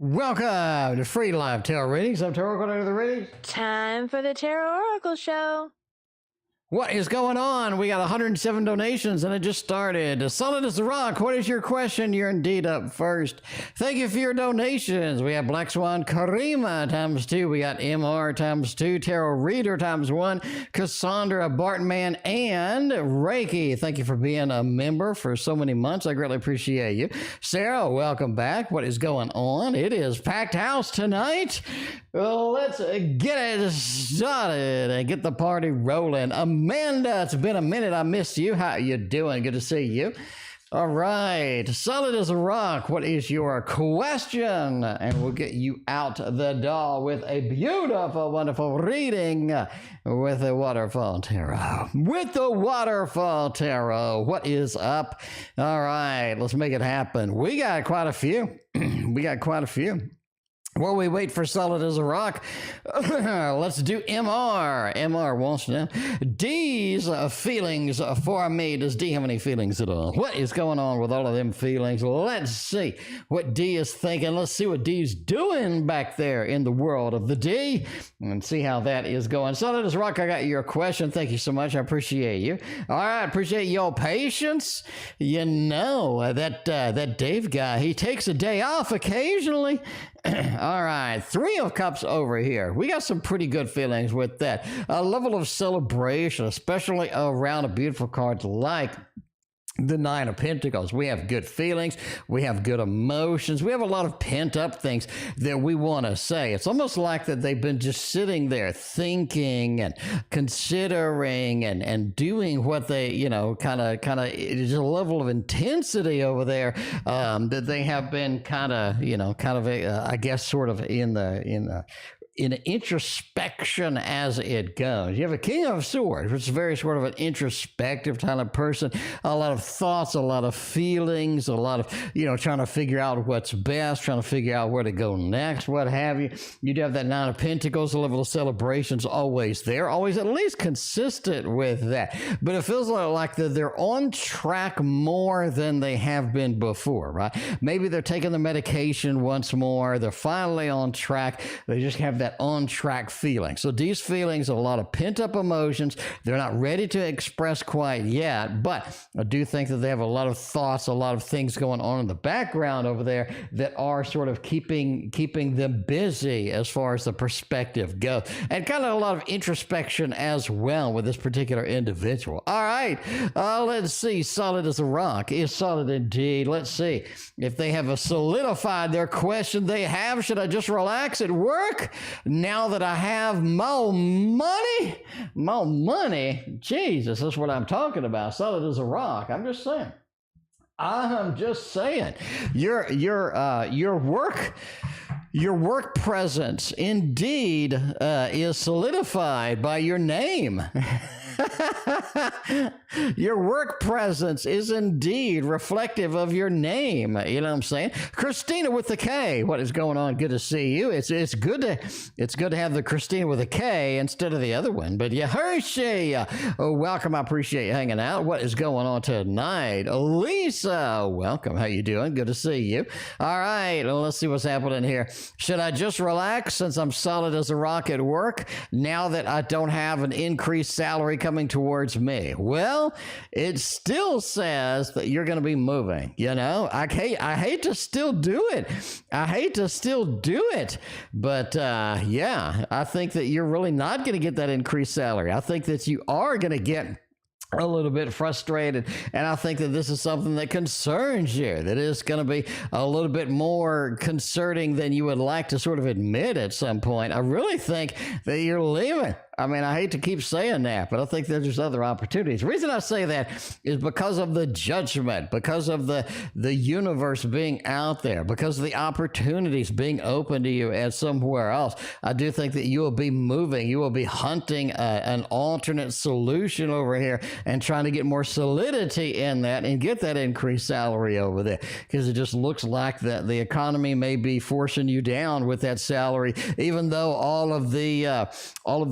Welcome to Free Live Tarot Readings. I'm TarotOracle the Readings. Time for the TarotOracle show. What is going on? We got 107 donations and it just started. Solid as the rock. What is your question? You're indeed up first. Thank you for your donations. We have Black Swan Karima ×2. We got MR ×2. Tarot Reader ×1. Cassandra Bartman and Reiki. Thank you for being a member for so many months. I greatly appreciate you. Sarah, welcome back. What is going on? It is packed house tonight. Well, let's get it started and get the party rolling. Amanda, it's been a minute. I missed you. How you doing? Good to see you. All right. Solid as a rock. What is your question? And we'll get you out the door with a beautiful, wonderful reading with the Waterfall Tarot. With the Waterfall Tarot. What is up? All right. Let's make it happen. We got quite a few. While we wait for Solid as a Rock, let's do MR. MR wants to know D's feelings for me. Does D have any feelings at all? What is going on with all of them feelings? Let's see what D is thinking. Let's see what D's doing back there in the world of the D and see how that is going. Solid as a Rock, I got your question. Thank you so much. I appreciate you. All right, appreciate your patience. You know, that Dave guy, he takes a day off occasionally. All right, 3 of Cups over here. We got some pretty good feelings with that. A level of celebration, especially around a beautiful card like the 9 of Pentacles. We have good feelings. We have good emotions. We have a lot of pent-up things that we want to say. It's almost like that they've been just sitting there thinking and considering and doing what they, you know, kind of, there's a level of intensity over there that they have been I guess, sort of in introspection as it goes. You have a King of Swords, which is very sort of an introspective kind of person. A lot of thoughts, a lot of feelings, a lot of, you know, trying to figure out what's best, trying to figure out where to go next, what have you. You'd have that 9 of Pentacles, a level of celebrations always there, always at least consistent with that. But it feels like that they're on track more than they have been before, right? Maybe they're taking the medication once more. They're finally on track. They just have that on-track feeling. So these feelings are a lot of pent-up emotions. They're not ready to express quite yet, but I do think that they have a lot of thoughts, a lot of things going on in the background over there that are sort of keeping them busy as far as the perspective goes. And kind of a lot of introspection as well with this particular individual. All right, let's see. Solid as a rock is solid indeed. Let's see if they have solidified their question. They have. Should I just relax at work? Now that I have more money, Jesus, that's what I'm talking about. Solid as a rock. I'm just saying. Your work presence indeed is solidified by your name. Your work presence is indeed reflective of your name. You know what I'm saying? Christina with the K. What is going on? Good to see you. It's good to have the Christina with a K instead of the other one. But yeah, Hershey, welcome. I appreciate you hanging out. What is going on tonight? Lisa, welcome. How you doing? Good to see you. All right, well, let's see what's happening here. Should I just relax since I'm solid as a rock at work now that I don't have an increased salary coming towards me? Well, it still says that you're going to be moving. You know, I hate to still do it. But yeah, I think that you're really not going to get that increased salary. I think that you are going to get a little bit frustrated, and I think that this is something that concerns you, that is going to be a little bit more concerning than you would like to sort of admit at some point. I really think that you're leaving. I mean, I hate to keep saying that, but I think that there's other opportunities. The reason I say that is because of the judgment, because of the universe being out there, because of the opportunities being open to you as somewhere else. I do think that you will be moving. You will be hunting an alternate solution over here and trying to get more solidity in that and get that increased salary over there, because it just looks like that the economy may be forcing you down with that salary, even though all of the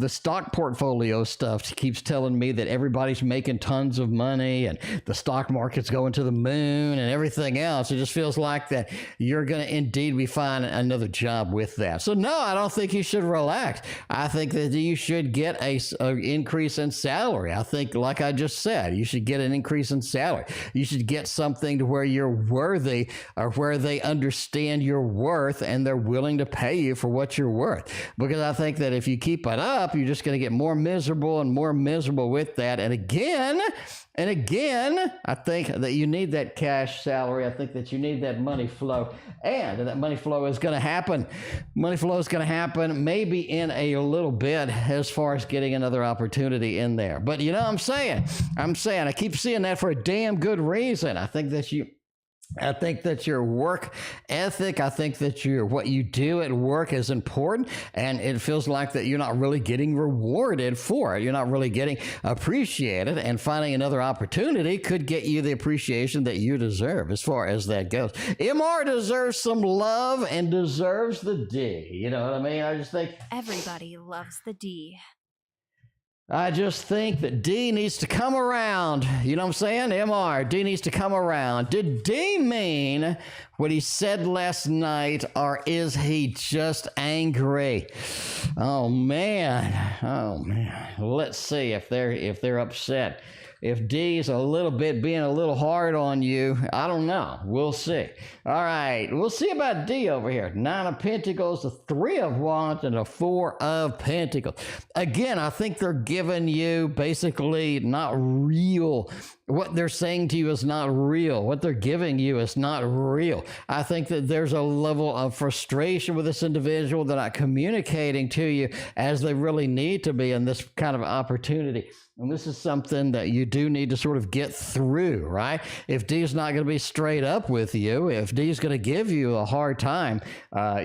stock stock portfolio stuff keeps telling me that everybody's making tons of money and the stock market's going to the moon and everything else. It just feels like that you're going to indeed be finding another job with that. So no, I don't think you should relax. I think that you should get a increase in salary. I think, like I just said, you should get an increase in salary. You should get something to where you're worthy, or where they understand your worth and they're willing to pay you for what you're worth. Because I think that if you keep it up, you're just going to get more miserable and more miserable with that. And again, I think that you need that cash salary. I think that you need that money flow, and that money flow is going to happen. Money flow is going to happen maybe in a little bit as far as getting another opportunity in there. But you know what I'm saying? I keep seeing that for a damn good reason. I think that your work ethic, I think that what you do at work is important, and it feels like that you're not really getting rewarded for it. You're not really getting appreciated, and finding another opportunity could get you the appreciation that you deserve as far as that goes. MR deserves some love and deserves the D. You know what I mean? I just think everybody loves the D. I just think that D needs to come around. You know what I'm saying? MR, D needs to come around. Did D mean what he said last night, or is he just angry? Oh man. Let's see if they're upset. If D's a little bit being a little hard on you, I don't know. We'll see. All right, we'll see about D over here. 9 of Pentacles, the 3 of Wands, and the 4 of Pentacles. Again, I think they're giving you basically not real. What they're saying to you is not real. What they're giving you is not real. I think that there's a level of frustration with this individual. They're not communicating to you as they really need to be in this kind of opportunity. And this is something that you do need to sort of get through, right? If D is not going to be straight up with you, if D is going to give you a hard time,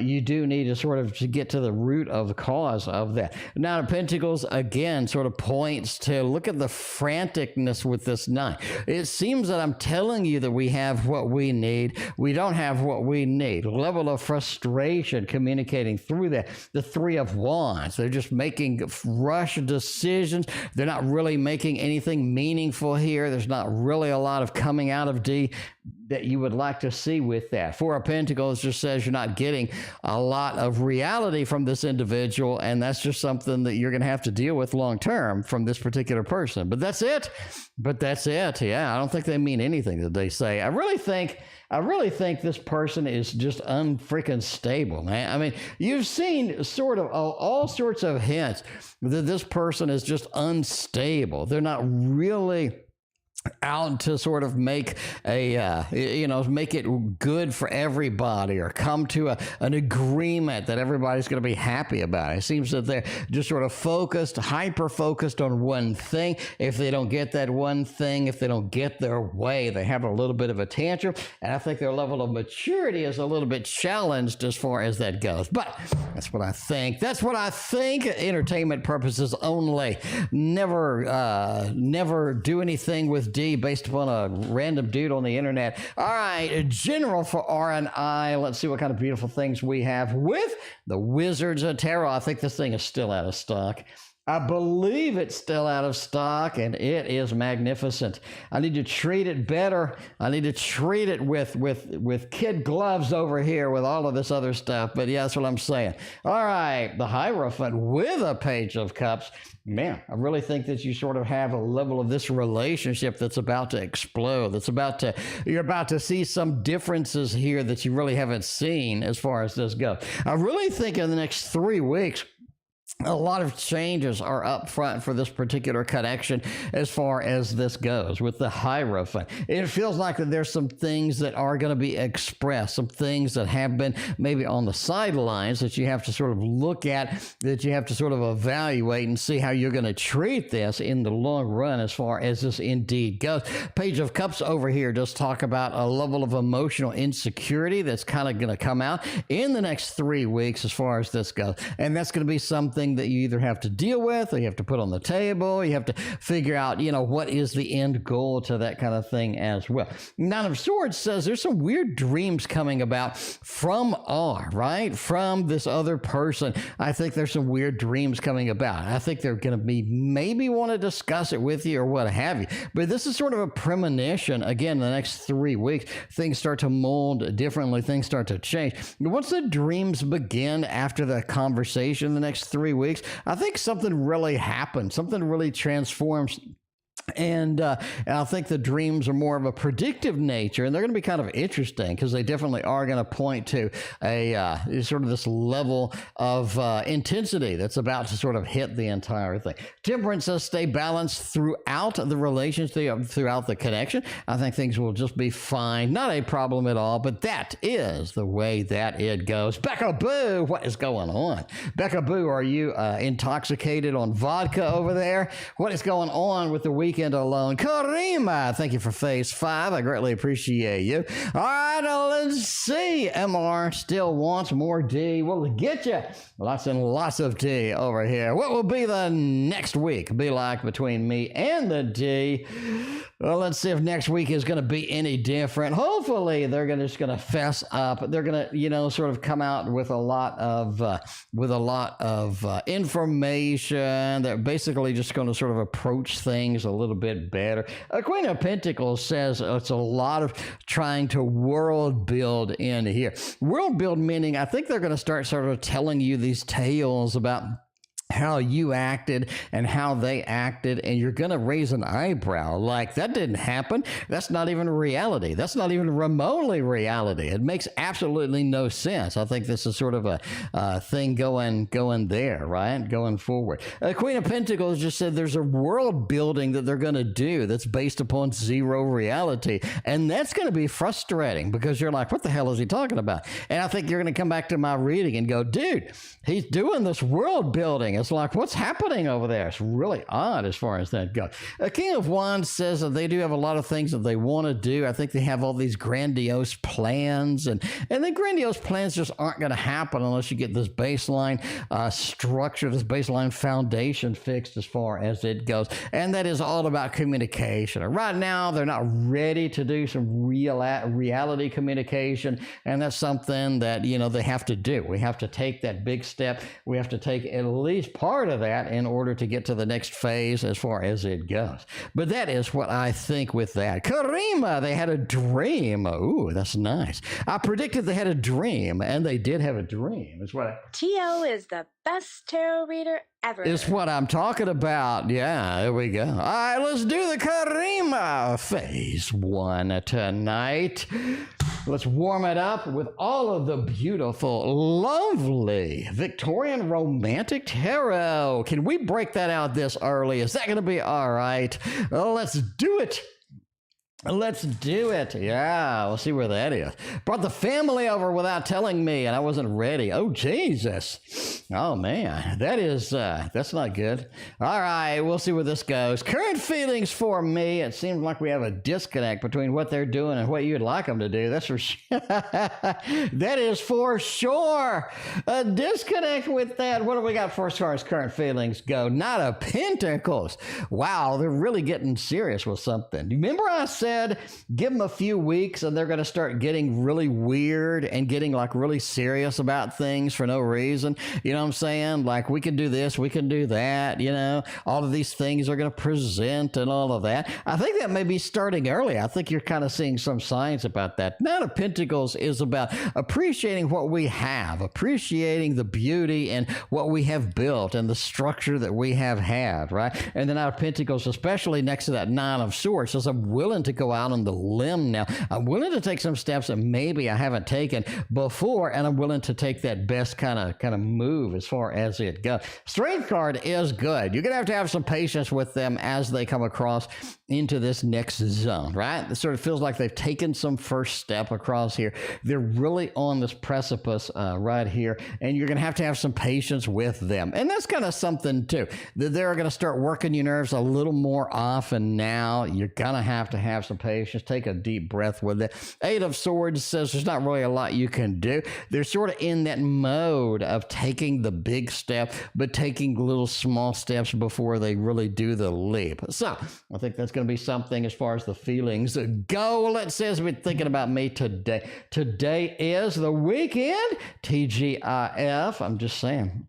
you do need to sort of get to the root of the cause of that. Now, Pentacles, again, sort of points to, look at the franticness with this 9. It seems that I'm telling you that we have what we need. We don't have what we need. Level of frustration communicating through that. The 3 of Wands, they're just making rush decisions. They're not really making anything meaningful here. There's not really a lot of coming out of D that you would like to see with that. 4 of Pentacles just says you're not getting a lot of reality from this individual, and that's just something that you're going to have to deal with long term from this particular person. But that's it. Yeah, I don't think they mean anything that they say. I really think this person is just unfreaking stable, man. I mean, you've seen sort of all sorts of hints that this person is just unstable. They're not really out to sort of make make it good for everybody, or come to an agreement that everybody's going to be happy about. It seems that they're just sort of hyper focused on one thing. If they don't get that one thing, if they don't get their way, they have a little bit of a tantrum. And I think their level of maturity is a little bit challenged as far as that goes. But that's what I think. Entertainment purposes only. Never do anything with D based upon a random dude on the internet. All right, general for R and I. Let's see what kind of beautiful things we have with the Wizards of Tarot. I think this thing is still out of stock. I believe it's still out of stock, and it is magnificent. I need to treat it better. I need to treat it with kid gloves over here with all of this other stuff. But yeah, that's what I'm saying. All right, the Hierophant with a Page of Cups. Man, I really think that you sort of have a level of this relationship that's about to explode. You're about to see some differences here that you really haven't seen as far as this goes. I really think in the next 3 weeks, a lot of changes are up front for this particular connection as far as this goes with the Hierophant. It feels like that there's some things that are going to be expressed, some things that have been maybe on the sidelines that you have to sort of look at, that you have to sort of evaluate and see how you're going to treat this in the long run as far as this indeed goes. Page of Cups over here does talk about a level of emotional insecurity that's kind of going to come out in the next 3 weeks as far as this goes. And that's going to be something something that you either have to deal with or you have to put on the table. You have to figure out, what is the end goal to that kind of thing as well. Nine of Swords says there's some weird dreams coming about from R, right? From this other person. I think there's some weird dreams coming about. I think they're going to be maybe want to discuss it with you or what have you. But this is sort of a premonition. Again, the next 3 weeks, things start to mold differently. Things start to change. Once the dreams begin after the conversation the next 3 weeks, I think something really happens. Something really transforms. And I think the dreams are more of a predictive nature, and they're going to be kind of interesting because they definitely are going to point to a sort of this level of intensity that's about to sort of hit the entire thing. Temperance says stay balanced throughout the relationship, throughout the connection. I think things will just be fine. Not a problem at all, but that is the way that it goes. BecaBoo, what is going on? BecaBoo, are you intoxicated on vodka over there? What is going on with the weekend alone? Karima, thank you for phase 5. I greatly appreciate you. All right, let's see. MR still wants more D. We'll get you lots and lots of D over here. What will be the next week be like between me and the D? Well, let's see if next week is going to be any different. Hopefully, they're just going to fess up. They're going to, sort of come out with a lot of information. They're basically just going to sort of approach things a little bit better. Queen of Pentacles says it's a lot of trying to world build in here. World build meaning I think they're going to start sort of telling you these tales about how you acted and how they acted, and you're going to raise an eyebrow like that didn't happen. That's not even reality. That's not even remotely reality. It makes absolutely no sense. I think this is sort of a thing going there, right? Going forward. Queen of Pentacles just said there's a world building that they're going to do that's based upon zero reality, and that's going to be frustrating because you're like, what the hell is he talking about? And I think you're going to come back to my reading and go, dude, he's doing this world building. It's like, what's happening over there? It's really odd as far as that goes. King of Wands says that they do have a lot of things that they want to do. I think they have all these grandiose plans, and the grandiose plans just aren't going to happen unless you get this baseline structure, this baseline foundation fixed as far as it goes. And that is all about communication. And right now, they're not ready to do some reality communication, and that's something that, they have to do. We have to take that big step. We have to take at least part of that in order to get to the next phase as far as it goes. But that is what I think with that. Karima, they had a dream. Ooh, that's nice. I predicted they had a dream, and they did have a dream. It's what T.O. is the best tarot reader ever. It's what I'm talking about. Yeah, there we go. All right, let's do the Karima phase 1 tonight. Let's warm it up with all of the beautiful, lovely Victorian romantic tarot. Can we break that out this early? Is that going to be all right? Well, let's do it. Let's do it. Yeah, we'll see where that is. Brought the family over without telling me, and I wasn't ready. Oh, Jesus. Oh, man. That's not good. All right, we'll see where this goes. Current feelings for me. It seems like we have a disconnect between what they're doing and what you'd like them to do. That's for sure. That is for sure. A disconnect with that. What do we got for as far as current feelings go? Knight of Pentacles. Wow, they're really getting serious with something. Remember I said give them a few weeks and they're going to start getting really weird and getting like really serious about things for no reason. You know what I'm saying? Like, we can do this, we can do that, all of these things are going to present and all of that. I think that may be starting early. I think you're kind of seeing some signs about that. Knight of Pentacles is about appreciating what we have, appreciating the beauty and what we have built and the structure that we have had, right? And the Knight of Pentacles, especially next to that Nine of Swords, says I'm willing to go out on the limb now. I'm willing to take some steps that maybe I haven't taken before, and I'm willing to take that best kind of move as far as it goes. Strength card is good. You're going to have some patience with them as they come across into this next zone, right? It sort of feels like they've taken some first step across here. They're really on this precipice right here, and you're going to have some patience with them. And that's kind of something too, that they're going to start working your nerves a little more often now. You're going to have some patience, take a deep breath with it. Eight of Swords says there's not really a lot you can do. They're sort of in that mode of taking the big step, but taking little small steps before they really do the leap. So I think that's going to be something as far as the feelings go. Let's say has been thinking about me today. Today is the weekend. TGIF. I'm just saying.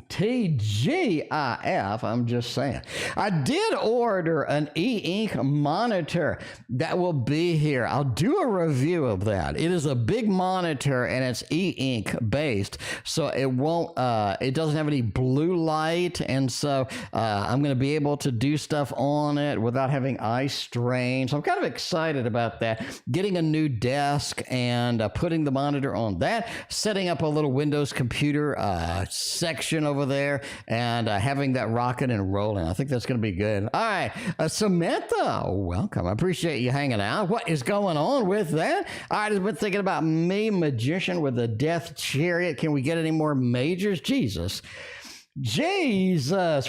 TGIF, I'm just saying. I did order an e-ink monitor that will be here. I'll do a review of that. It is a big monitor and it's e-ink based, so it won't, it doesn't have any blue light, and so I'm going to be able to do stuff on it without having eye strain. So I'm kind of excited about that. Getting a new desk and putting the monitor on that, setting up a little Windows computer section over there, and having that rocking and rolling. I think that's going to be good. All right, Samantha, welcome. I appreciate you hanging out. What is going on with that? All right, I've been thinking about me, magician with the death chariot. Can we get any more majors? Jesus,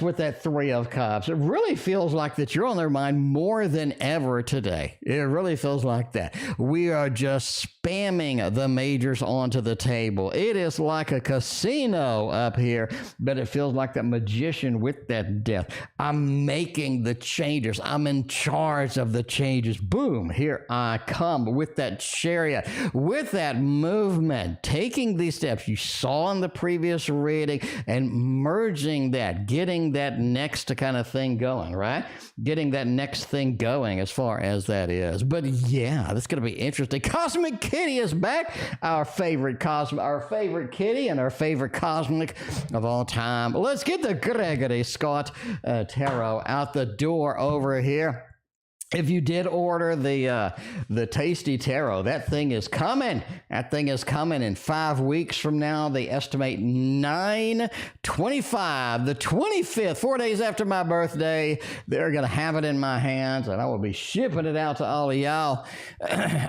with that Three of Cups. It really feels like that you're on their mind more than ever today. It really feels like that. We are just spamming the majors onto the table. It is like a casino up here, but it feels like that magician with that death. I'm making the changes. I'm in charge of the changes. Boom, here I come with that chariot, with that movement, taking these steps you saw in the previous reading and merging that, getting that next kind of thing going, right? Getting that next thing going as far as that is. But yeah, that's going to be interesting. Cosmickitty is back, our favorite kitty and our favorite cosmic of all time. Let's get the Gregory Scott Tarot out the door over here. If you did order the Tasty Tarot, that thing is coming. That thing is coming in 5 weeks from now. They estimate 9/25, the 25th, 4 days after my birthday. They're going to have it in my hands, and I will be shipping it out to all of y'all.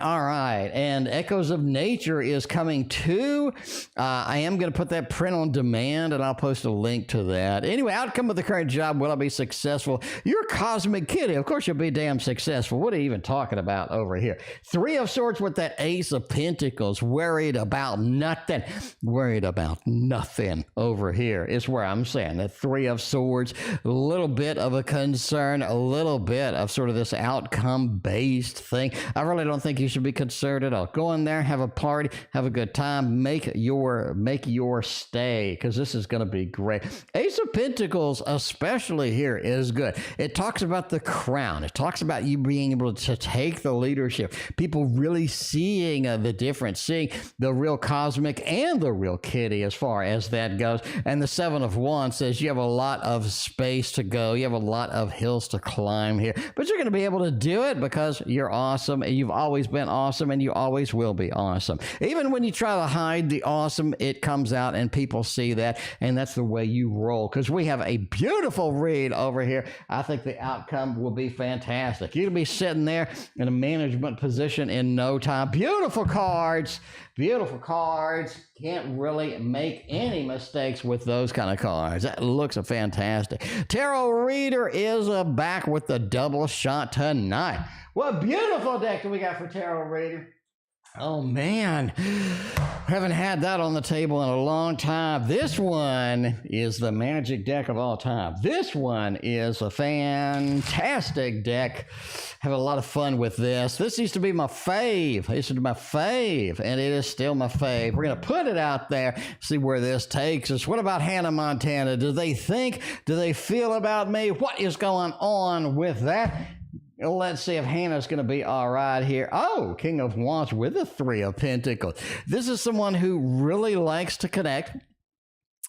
All right, and Echoes of Nature is coming too. I am going to put that print on demand, and I'll post a link to that. Anyway, outcome of the current job, will I be successful? You're Cosmickitty. Of course you'll be damn successful. What are you even talking about over here? Three of Swords with that Ace of Pentacles. Worried about nothing. Worried about nothing over here is where I'm saying that Three of Swords, a little bit of a concern, a little bit of sort of this outcome-based thing. I really don't think you should be concerned at all. Go in there, have a party, have a good time, make your stay, because this is going to be great. Ace of Pentacles, especially here, is good. It talks about the crown. It talks about you being able to take the leadership, people really seeing the difference, seeing the real cosmic and the real kitty as far as that goes. And the Seven of Wands says you have a lot of space to go, you have a lot of hills to climb here, but you're going to be able to do it because you're awesome, and you've always been awesome, and you always will be awesome. Even when you try to hide the awesome, it comes out and people see that, and that's the way you roll, because we have a beautiful read over here. I think the outcome will be fantastic. You'll be sitting there in a management position in no time. Beautiful cards. Beautiful cards. Can't really make any mistakes with those kind of cards. That looks fantastic. Tarot Reader is back with the double shot tonight. What beautiful deck do we got for Tarot Reader? Oh, man. Haven't had that on the table in a long time. This one is the magic deck of all time. This one is a fantastic deck. Have a lot of fun with this. This used to be my fave. This is my fave, and it is still my fave. We're going to put it out there, see where this takes us. What about Hannah Montana? Do they feel about me? What is going on with that? Let's see if Hannah's going to be all right here. Oh, King of Wands with the Three of Pentacles. This is someone who really likes to connect.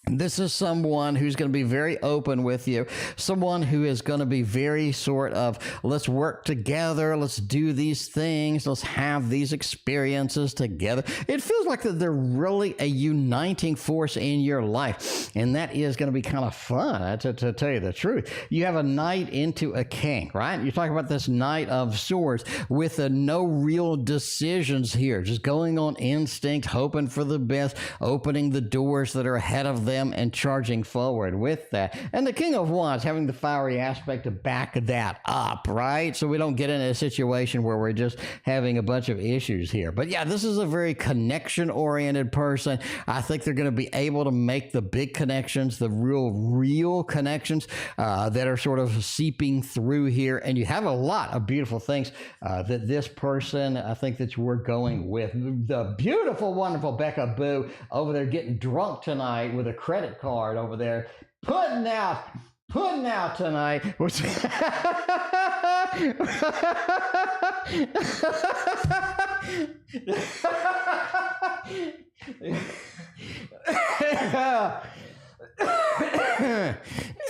This is someone who's going to be very open with you, someone who is going to be very sort of, let's work together, let's do these things, let's have these experiences together. It feels like that they're really a uniting force in your life, and that is going to be kind of fun, to tell you the truth. You have a knight into a king, right? You're talking about this Knight of Swords with no real decisions here, just going on instinct, hoping for the best, opening the doors that are ahead of them, them and charging forward with that. And the King of Wands having the fiery aspect to back that up, right? So we don't get in a situation where we're just having a bunch of issues here. But yeah, this is a very connection-oriented person. I think they're going to be able to make the big connections, the real connections that are sort of seeping through here. And you have a lot of beautiful things that this person, I think that we're going with. The beautiful, wonderful BecaBoo over there getting drunk tonight with a credit card over there, putting out tonight.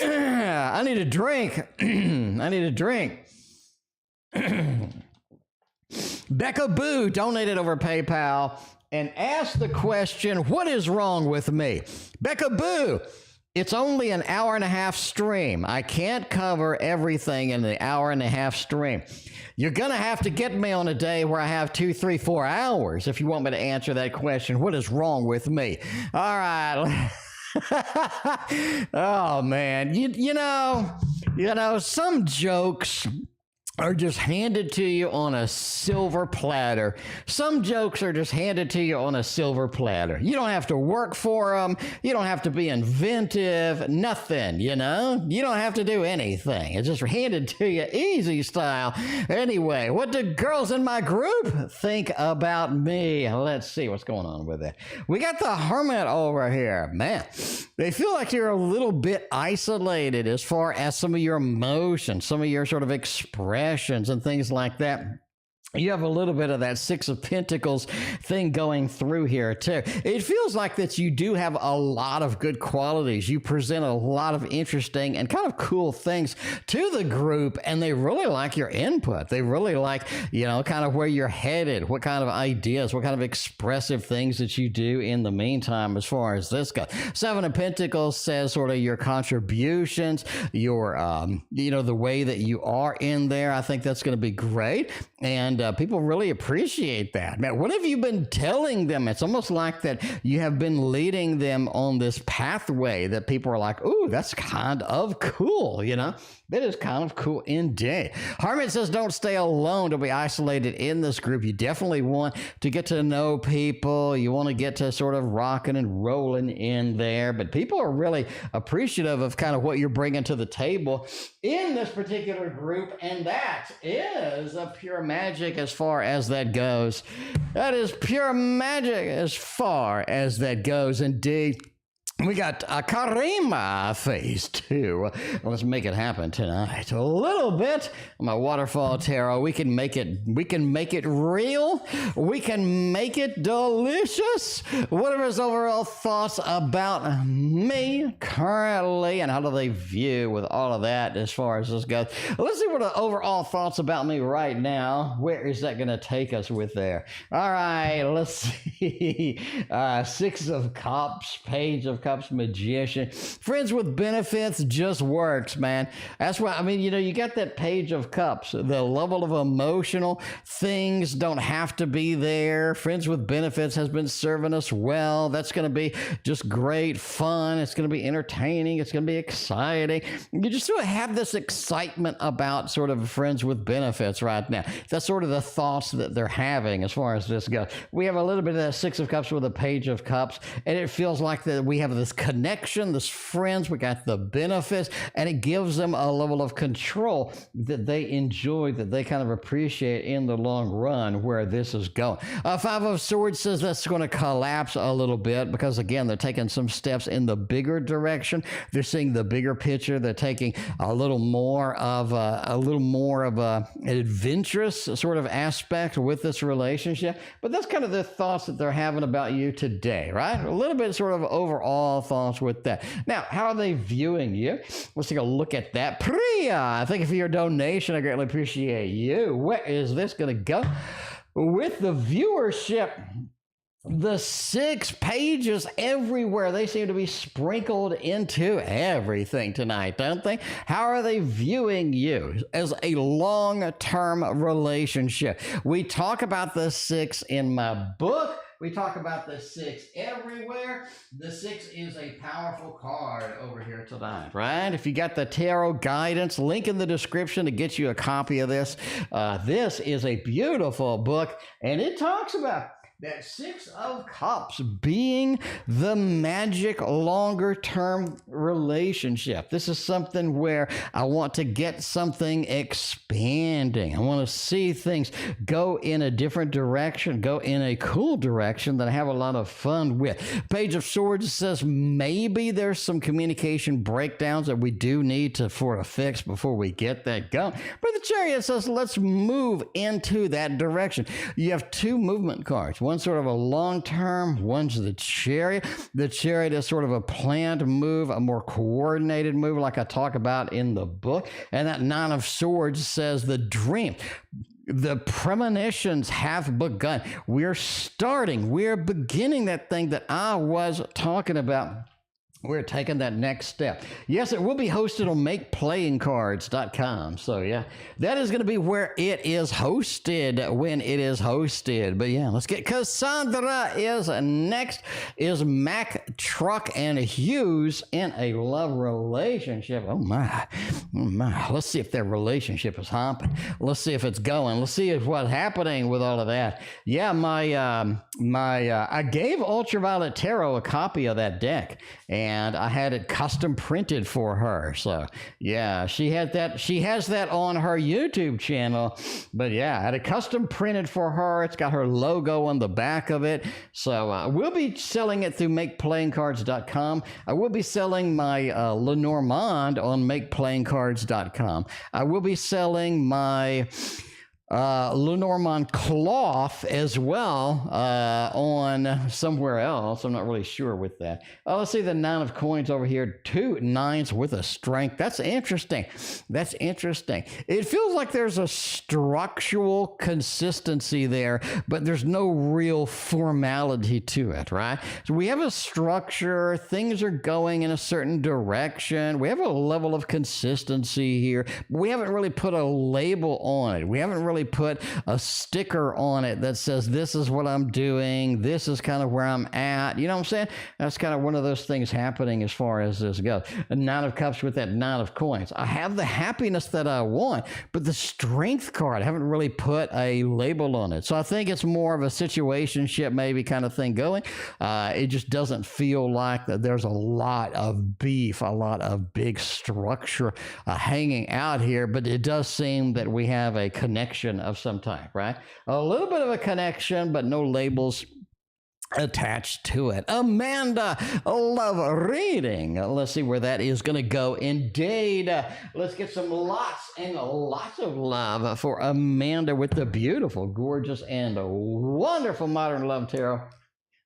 I need a drink. I need a drink. BecaBoo donated over PayPal and asked the question, what is wrong with me? BecaBoo, it's only an hour and a half stream. I can't cover everything in the hour and a half stream. You're going to have to get me on a day where I have 2, 3, 4 hours if you want me to answer that question. What is wrong with me? All right. Oh, man. You know, some jokes are just handed to you on a silver platter. Some jokes are just handed to you on a silver platter. You don't have to work for them. You don't have to be inventive. Nothing, you know? You don't have to do anything. It's just handed to you easy style. Anyway, what do girls in my group think about me? Let's see what's going on with it. We got the Hermit over here. Man, they feel like you're a little bit isolated as far as some of your emotions, some of your sort of expressions and things like that. You have a little bit of that Six of Pentacles thing going through here, too. It feels like that you do have a lot of good qualities. You present a lot of interesting and kind of cool things to the group, and they really like your input. They really like, you know, kind of where you're headed, what kind of ideas, what kind of expressive things that you do in the meantime as far as this goes. Seven of Pentacles says sort of your contributions, your, you know, the way that you are in there. I think that's going to be great. And people really appreciate that. Man, what have you been telling them? It's almost like that you have been leading them on this pathway that people are like, ooh, that's kind of cool, you know? That is kind of cool indeed. Hermit says, don't stay alone. Don't be isolated in this group. You definitely want to get to know people. You want to get to sort of rocking and rolling in there. But people are really appreciative of kind of what you're bringing to the table in this particular group. And that is a pure magic as far as that goes. That is pure magic as far as that goes indeed. We got a Karima phase 2. Let's make it happen tonight. A little bit. My waterfall tarot. We can make it real. We can make it delicious. Whatever's overall thoughts about me currently and how do they view with all of that as far as this goes. Let's see what the overall thoughts about me right now. Where is that going to take us with there? All right, let's see. Six of Cups, Page of Cups, Magician. Friends with benefits just works, man. That's why, I mean, you know, you got that Page of Cups. The level of emotional things don't have to be there. Friends with benefits has been serving us well. That's going to be just great fun. It's going to be entertaining. It's going to be exciting. You just sort of have this excitement about sort of friends with benefits right now. That's sort of the thoughts that they're having as far as this goes. We have a little bit of that Six of Cups with a Page of Cups, and it feels like that we have this connection, this friends, we got the benefits, and it gives them a level of control that they enjoy, that they kind of appreciate in the long run where this is going. Five of Swords says that's going to collapse a little bit because, again, they're taking some steps in the bigger direction. They're seeing the bigger picture. They're taking a little more of an adventurous sort of aspect with this relationship. But that's kind of the thoughts that they're having about you today, right? A little bit sort of overall thoughts with that. Now, how are they viewing you? Let's take a look at that. Priya, thank you for your donation. I greatly appreciate you. Where is this going to go? With the viewership The 6 pages everywhere. They seem to be sprinkled into everything tonight, don't they? How are they viewing you as a long-term relationship? We talk about the 6 in my book. We talk about the 6 everywhere. The 6 is a powerful card over here tonight, right? If you got the tarot guidance, link in the description to get you a copy of this. This is a beautiful book, and it talks about that 6 of Cups being the magic longer-term relationship. This is something where I want to get something expanding. I want to see things go in a different direction, go in a cool direction that I have a lot of fun with. Page of Swords says maybe there's some communication breakdowns that we do need to for a fix before we get that going. But the Chariot says let's move into that direction. You have 2 movement cards. One's sort of a long-term, one's the Chariot. The Chariot is sort of a planned move, a more coordinated move like I talk about in the book. And that 9 of Swords says the dream. The premonitions have begun. We're beginning that thing that I was talking about. We're taking that next step. Yes, it will be hosted on makeplayingcards.com. So, yeah, that is going to be where it is hosted when it is hosted. But, yeah, let's get Cassandra is next. Is Mack, Truck, and Hughes in a love relationship? Oh, my. Oh, my. Let's see if their relationship is hopping. Let's see if it's going. Let's see if what's happening with all of that. Yeah, I gave Ultraviolet Tarot a copy of that deck, and I had it custom printed for her. So yeah, she has that on her YouTube channel. But yeah, I had it custom printed for her. It's got her logo on the back of it. So we'll be selling it through makeplayingcards.com. I will be selling my Lenormand on makeplayingcards.com. I will be selling my Lenormand cloth as well on somewhere else. I'm not really sure with that. Oh, let's see the 9 of coins over here. 2 9s with a strength. That's interesting. That's interesting. It feels like there's a structural consistency there, but there's no real formality to it, right? So we have a structure. Things are going in a certain direction. We have a level of consistency here. But we haven't really put a label on it. We haven't really put a sticker on it that says this is what I'm doing, this is kind of where I'm at. You know what I'm saying? That's kind of one of those things happening as far as this goes. A 9 of Cups with that 9 of coins. I have the happiness that I want, but the strength card, I haven't really put a label on it. So I think it's more of a situationship maybe kind of thing going. It just doesn't feel like that there's a lot of beef, a lot of big structure hanging out here, but it does seem that we have a connection of some type, right? A little bit of a connection, but no labels attached to it. Amanda, love reading. Let's see where that is going to go. Indeed. Let's get some lots and lots of love for Amanda with the beautiful, gorgeous, and wonderful Modern Love Tarot.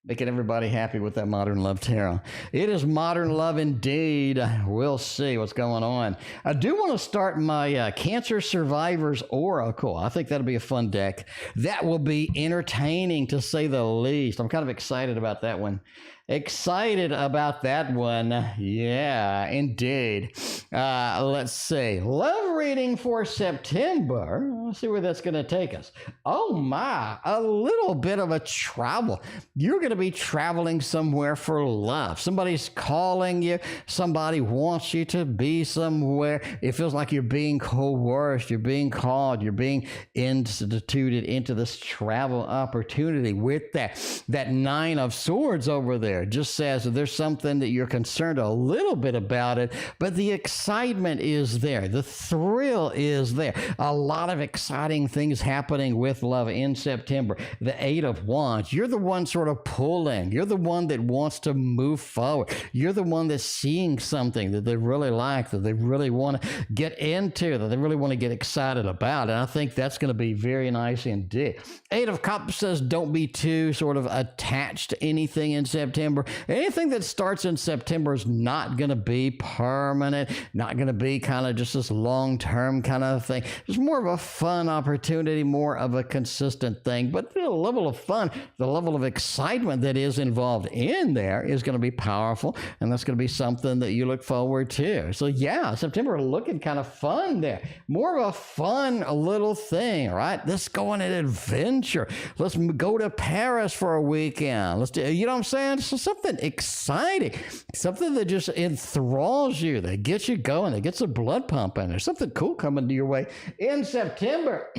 Making everybody happy with that Modern Love Tarot. It is Modern Love indeed. We'll see what's going on. I do want to start my Cancer Survivors Oracle. I think that'll be a fun deck. That will be entertaining to say the least. I'm kind of excited about that one. Excited about that one. Yeah, indeed. Let's see. Love reading for September. Let's see where that's going to take us. Oh my, a little bit of a travel. You're going to be traveling somewhere for love. Somebody's calling you. Somebody wants you to be somewhere. It feels like you're being coerced. You're being called. You're being instituted into this travel opportunity with that 9 of Swords over there. Just says that there's something that you're concerned a little bit about it, but the excitement is there. The thrill is there. A lot of exciting things happening with love in September. The 8 of Wands. You're the one sort of pulling. You're the one that wants to move forward. You're the one that's seeing something that they really like, that they really want to get into, that they really want to get excited about. And I think that's going to be very nice indeed. 8 of Cups says don't be too sort of attached to anything in September. September. Anything that starts in September is not going to be permanent, not going to be kind of just this long-term kind of thing. It's more of a fun opportunity, more of a consistent thing. But the level of fun, the level of excitement that is involved in there is going to be powerful, and that's going to be something that you look forward to. So yeah, September looking kind of fun there. More of a fun little thing, right? Let's go on an adventure. Let's go to Paris for a weekend. Let's do, you know what I'm saying? So something exciting, something that just enthralls you, that gets you going, that gets the blood pumping. There's something cool coming to your way in September.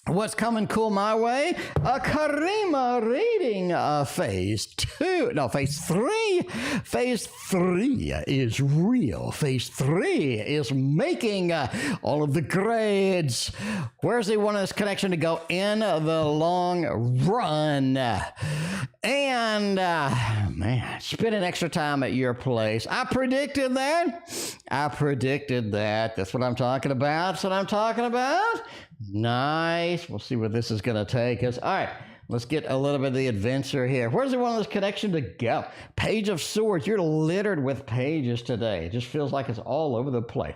What's coming cool my way? A karima reading, phase 3. Phase 3 is real. Phase 3 is making all of the grades. Where's he want this connection to go in the long run? And, man, spending extra time at your place. I predicted that. That's what I'm talking about. That's what I'm talking about. Nice. We'll see where this is going to take us. All right. Let's get a little bit of the adventure here. Where's the one of this connection to go? Page of Swords. You're littered with pages today. It just feels like it's all over the place.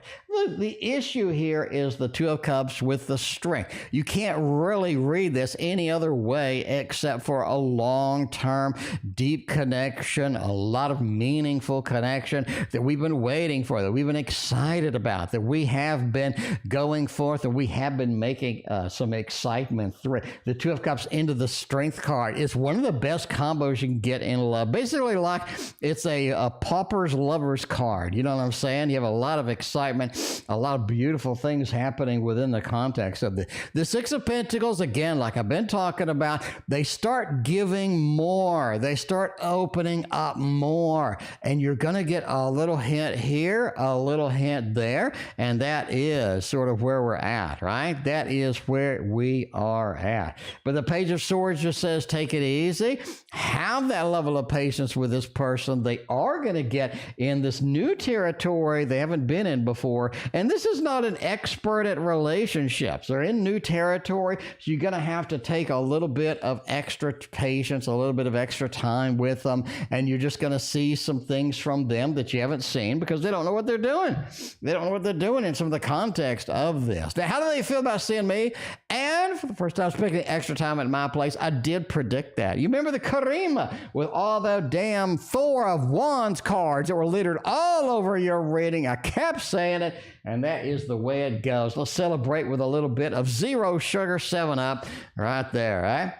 The issue here is the Two of Cups with the Strength. You can't really read this any other way except for a long-term, deep connection, a lot of meaningful connection that we've been waiting for, that we've been excited about, that we have been going forth, and we have been making some excitement through. The Two of Cups into the Strength card is one of the best combos you can get in love. Basically, like it's a pauper's lover's card. You know what I'm saying? You have a lot of excitement, a lot of beautiful things happening within the context of the Six of Pentacles. Again, like I've been talking about, they start giving more. They start opening up more. And you're going to get a little hint here, a little hint there. And that is sort of where we're at, right? That is where we are at. But the Page of Swords just says, take it easy. Have that level of patience with this person. They are going to get in this new territory they haven't been in before. And this is not an expert at relationships. They're in new territory. So you're going to have to take a little bit of extra patience, a little bit of extra time with them. And you're just going to see some things from them that you haven't seen because they don't know what they're doing. They don't know what they're doing in some of the context of this. Now, how do they feel about seeing me? And for the first time, spending extra time at my place, I did predict that. You remember the karima with all the damn Four of Wands cards that were littered all over your reading. I kept saying it, and that is the way it goes. Let's celebrate with a little bit of zero sugar 7-Up right there, right?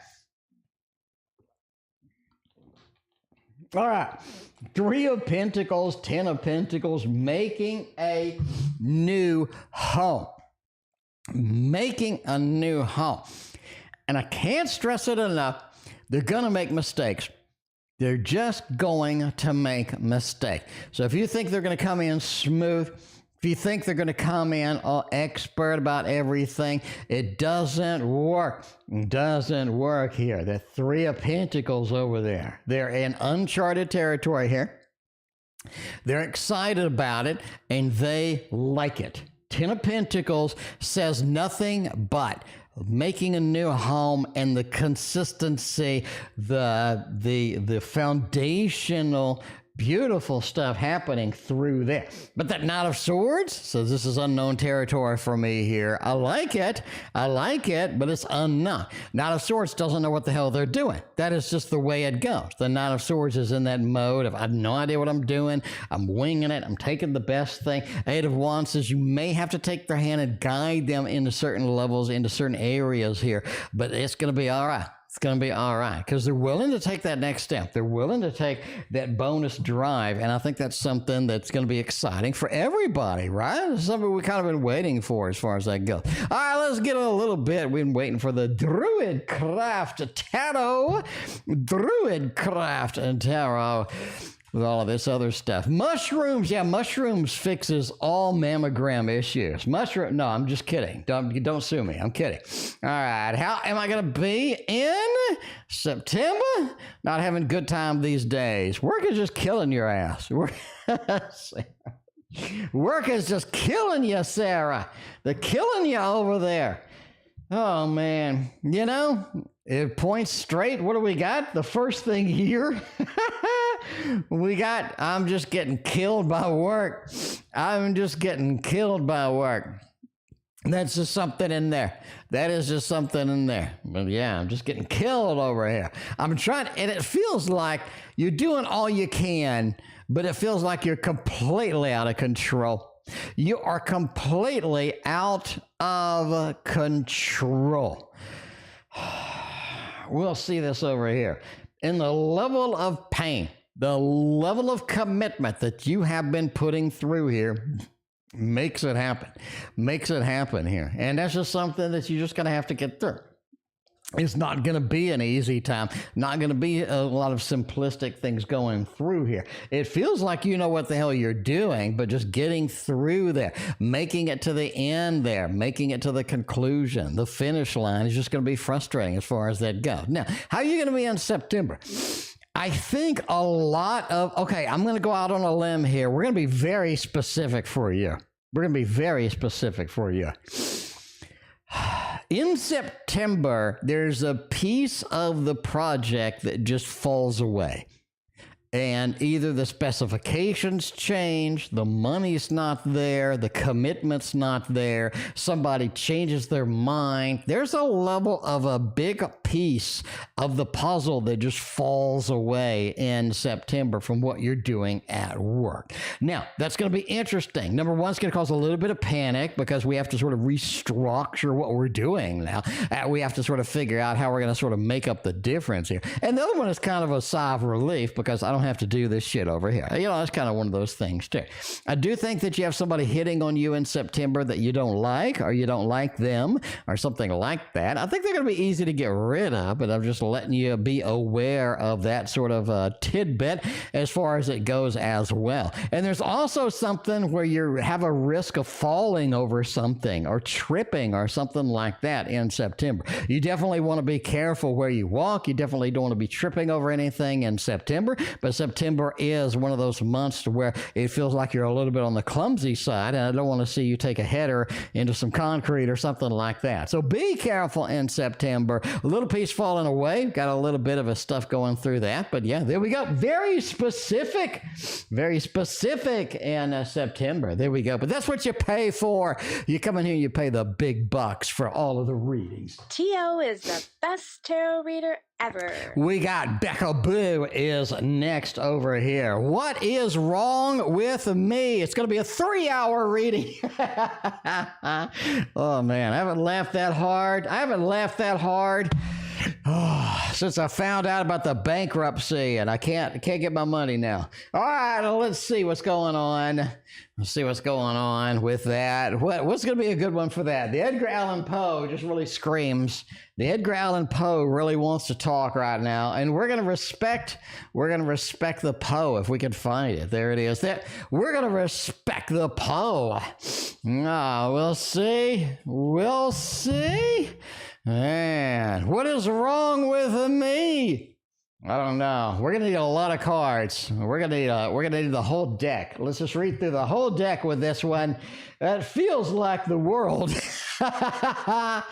All right. 3 of Pentacles, 10 of Pentacles, making a new home. Making a new home. And I can't stress it enough. They're going to make mistakes. They're just going to make mistakes. So if you think they're going to come in smooth, if you think they're going to come in all expert about everything, it doesn't work. It doesn't work here. The 3 of Pentacles over there. They're in uncharted territory here. They're excited about it, and they like it. 10 of Pentacles says nothing but making a new home and the consistency, the foundational beautiful stuff happening through there. But that Knight of Swords says this is unknown territory for me here. I like it, but it's unknown. Knight of Swords doesn't know what the hell they're doing. That is just the way it goes. The Knight of Swords is in that mode of I have no idea what I'm doing. I'm winging it. I'm taking the best thing. 8 of Wands says you may have to take their hand and guide them into certain levels, into certain areas here, but it's going to be all right. It's going to be all right because they're willing to take that next step. They're willing to take that bonus drive. And I think that's something that's going to be exciting for everybody, right? It's something we've kind of been waiting for as far as that goes. All right, let's get a little bit. We've been waiting for the Druidcraft Tarot. Druidcraft and Tarot. With all of this other stuff. Mushrooms, yeah, mushrooms fixes all mammogram issues. No, I'm just kidding. Don't sue me. I'm kidding. All right, how am I going to be in September? Not having a good time these days. Work is just killing your ass. Work is just killing you, Sarah. They're killing you over there. Oh, man. You know, It points straight. What do we got? The first thing here, we got, I'm just getting killed by work. I'm just getting killed by work. That's just something in there. That is just something in there. But yeah, I'm just getting killed over here. I'm trying, and it feels like you're doing all you can, but it feels like you're completely out of control. You are completely out of control. We'll see this over here. In the level of pain, the level of commitment that you have been putting through here makes it happen here. And that's just something that you're just going to have to get through. It's not going to be an easy time, not going to be a lot of simplistic things going through here. It feels like you know what the hell you're doing, but just getting through there, making it to the end there, making it to the conclusion, the finish line is just going to be frustrating as far as that goes. Now, how are you going to be in September? I think a lot of, okay, I'm going to go out on a limb here. We're going to be very specific for you. We're going to be very specific for you. In September, there's a piece of the project that just falls away. And either the specifications change, the money's not there, the commitment's not there, somebody changes their mind. There's a level of a big piece of the puzzle that just falls away in September from what you're doing at work. Now, that's going to be interesting. Number one, it's going to cause a little bit of panic because we have to sort of restructure what we're doing now. We have to sort of figure out how we're going to sort of make up the difference here. And the other one is kind of a sigh of relief because I don't have to do this shit over here. You know, that's kind of one of those things too. I do think that you have somebody hitting on you in September that you don't like, or you don't like them, or something like that. I think they're going to be easy to get rid of, but I'm just letting you be aware of that sort of tidbit as far as it goes as well. And there's also something where you have a risk of falling over something or tripping or something like that in September. You definitely want to be careful where you walk. You definitely don't want to be tripping over anything in September, but September is one of those months where it feels like you're a little bit on the clumsy side, and I don't want to see you take a header into some concrete or something like that. So be careful in September. A little piece falling away. Got a little bit of a stuff going through that, but yeah, there we go. Very specific in September. There we go. But that's what you pay for. You come in here and you pay the big bucks for all of the readings. T.O. is the best tarot reader ever. We got BecaBoo is next over here. What is wrong with me? It's going to be a 3-hour reading. Oh, man. I haven't laughed that hard. Since I found out about the bankruptcy and I can't get my money now. All right, well, let's see what's going on. Let's see what's going on with that. What's going to be a good one for that? The Edgar Allan Poe just really screams. The Edgar Allan Poe really wants to talk right now, and we're going to respect the Poe if we can find it. There it is. We're going to respect the Poe. We'll see. We'll see. Man, what is wrong with me? I don't know. We're gonna need a lot of cards. We're gonna need the whole deck. Let's just read through the whole deck with this one. It feels like the world. Oh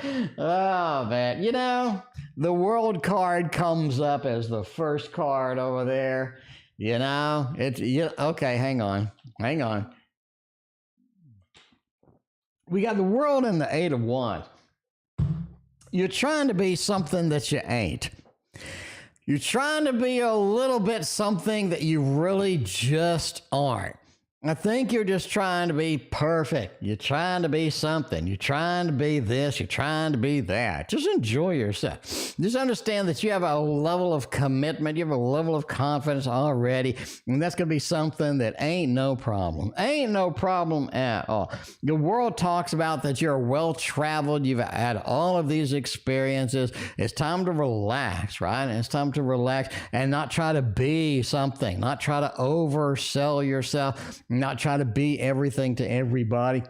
man, you know, the world card comes up as the first card over there. You know, okay. Hang on. We got the world and the 8 of Wands. You're trying to be something that you ain't. You're trying to be a little bit something that you really just aren't. I think you're just trying to be perfect. You're trying to be something. You're trying to be this. You're trying to be that. Just enjoy yourself. Just understand that you have a level of commitment. You have a level of confidence already. And that's going to be something that ain't no problem. Ain't no problem at all. The world talks about that you're well-traveled. You've had all of these experiences. It's time to relax, right? It's time to relax and not try to be something. Not try to oversell yourself. Not try to be everything to everybody.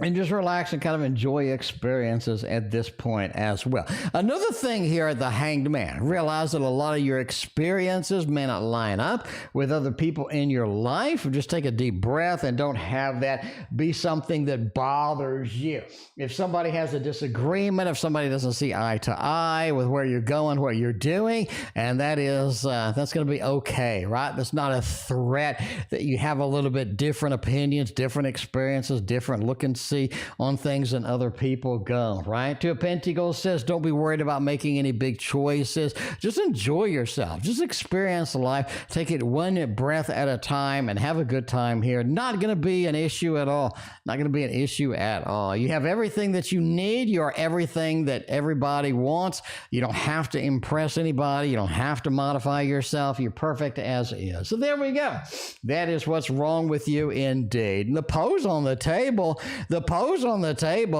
and just relax and kind of enjoy experiences at this point as well. Another thing here at the Hanged Man, realize that a lot of your experiences may not line up with other people in your life. Just take a deep breath and don't have that be something that bothers you. If somebody has a disagreement, if somebody doesn't see eye to eye with where you're going, what you're doing, and that's going to be okay, right? That's not a threat that you have a little bit different opinions, different experiences, different look and see on things than other people go, right? Two of Pentacles says, don't be worried about making any big choices. Just enjoy yourself. Just experience life. Take it one breath at a time and have a good time here. Not going to be an issue at all. Not going to be an issue at all. You have everything that you need. You are everything that everybody wants. You don't have to impress anybody. You don't have to modify yourself. You're perfect as is. So there we go. That is what's wrong with you indeed. And the pose on the table,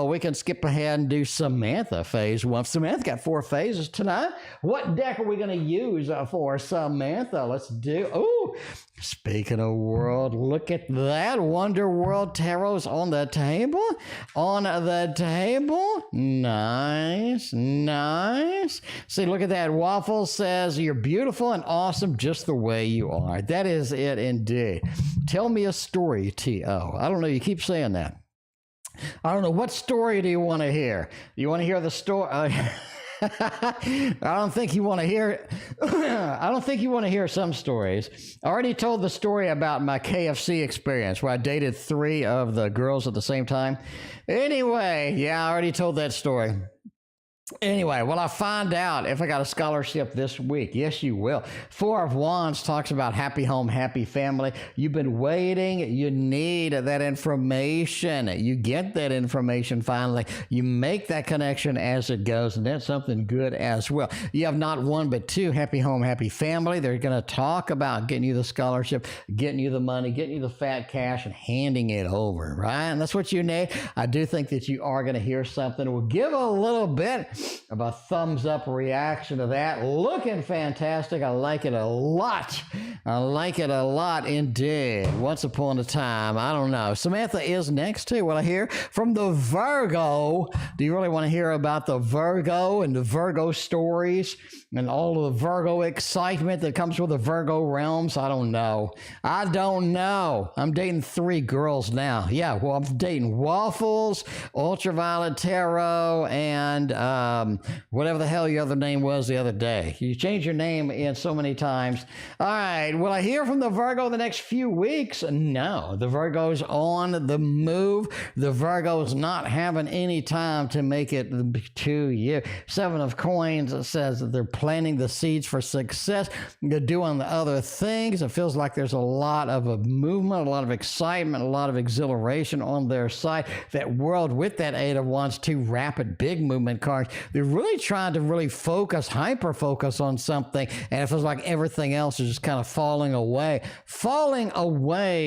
we can skip ahead and do Samantha phase 1. Samantha got 4 phases tonight. What deck are we going to use for Samantha? Let's do, speaking of world, look at that. Wonder World Tarot's on the table. Nice, nice. See, look at that. Waffle says, you're beautiful and awesome just the way you are. That is it indeed. Tell me a story, T.O. I don't know. You keep saying that. I don't know. What story do you want to hear? You want to hear the story? I don't think you want to hear. I don't think you want to hear some stories. I already told the story about my KFC experience where I dated 3 of the girls at the same time. Anyway, yeah, I already told that story. Anyway, will I find out if I got a scholarship this week? Yes, you will. 4 of Wands talks about happy home, happy family. You've been waiting. You need that information. You get that information finally. You make that connection as it goes, and that's something good as well. You have not 1 but 2 happy home, happy family. They're going to talk about getting you the scholarship, getting you the money, getting you the fat cash, and handing it over, right? And that's what you need. I do think that you are going to hear something. We'll give a little bit of a thumbs up reaction to that. Looking fantastic. I like it a lot. I like it a lot indeed. Once upon a time, I don't know. Samantha is next too. What I hear from the Virgo. Do you really want to hear about the Virgo and the Virgo stories and all of the Virgo excitement that comes with the Virgo realms? I don't know. I'm dating 3 girls now. Yeah, well, I'm dating Waffles, Ultraviolet Tarot, and whatever the hell your other name was the other day. You change your name in so many times. All right. Will I hear from the Virgo the next few weeks? No. The Virgo's on the move. The Virgo's not having any time to make it to you. 7 of Coins says that they're planting the seeds for success. They're doing the other things. It feels like there's a lot of a movement, a lot of excitement, a lot of exhilaration on their side. That world with that 8 of Wands, 2 rapid big movement cards. They're really trying to really focus, hyper-focus on something, and it feels like everything else is just kind of falling away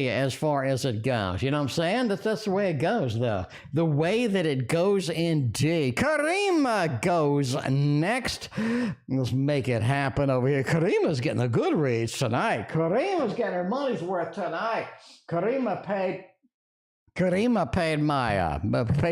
as far as it goes. You know what I'm saying? That's the way it goes, though. The way that it goes indeed. Karima goes next. Let's make it happen over here. Karima's getting the good reads tonight. Karima's getting her money's worth tonight. Karima paid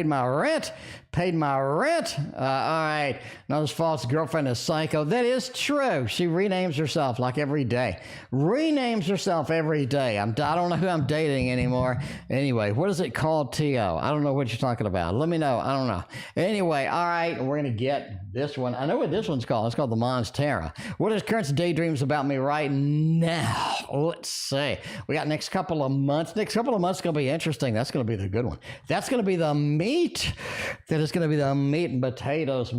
my rent. All right. Now this false girlfriend is psycho. That is true. She renames herself like every day. I don't know who I'm dating anymore. Anyway, what is it called, T.O.? I don't know what you're talking about. Let me know. I don't know. Anyway, all right. We're going to get this one. I know what this one's called. It's called the Mons Terra. What is current daydreams about me right now? Let's see. We got next couple of months. Next couple of months is going to be interesting. That's going to be the good one. That's going to be the meat. That is going to be the meat and potatoes